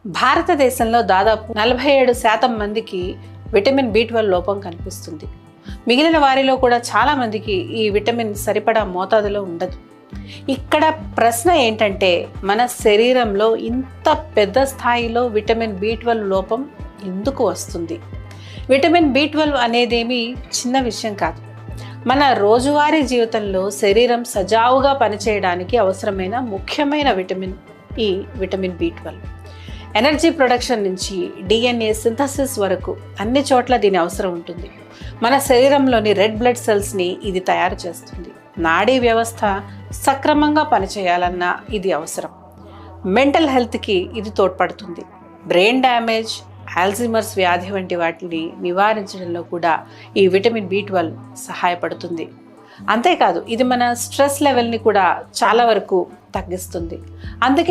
భారతదేశంలో దాదాపు 47% మందికి విటమిన్ B12 లోపం కనిపిస్తుంది. మిగిలిన వారిలో కూడా చాలా మందికి ఈ విటమిన్ సరిపడా మోతాదులో ఉండదు. ఇక్కడ ప్రశ్న ఏంటంటే, మన శరీరంలో ఇంత పెద్ద స్థాయిలో విటమిన్ B12 లోపం ఎందుకు వస్తుంది? విటమిన్ B12 అనేదేమీ చిన్న విషయం కాదు. మన రోజువారీ జీవితంలో శరీరం సజావుగా పనిచేయడానికి అవసరమైన ముఖ్యమైన vitamin E vitamin B12. Energy production నుంచి DNA సింథసిస్ వరకు అన్ని చోట్ల దీని అవసరం ఉంటుంది. మన శరీరంలోని రెడ్ బ్లడ్ సెల్స్ని ఇది తయారు చేస్తుంది. నాడీ వ్యవస్థ సక్రమంగా పనిచేయాలన్నా ఇది అవసరం. మెంటల్ హెల్త్కి ఇది తోడ్పడుతుంది. బ్రెయిన్ డ్యామేజ్, ఆల్జీమర్స్ వ్యాధి వంటి వాటిని నివారించడంలో కూడా ఈ విటమిన్ B12 సహాయపడుతుంది. అంతేకాదు ఇది మన స్ట్రెస్ లెవెల్ని కూడా చాలా వరకు తగ్గిస్తుంది. అందుకే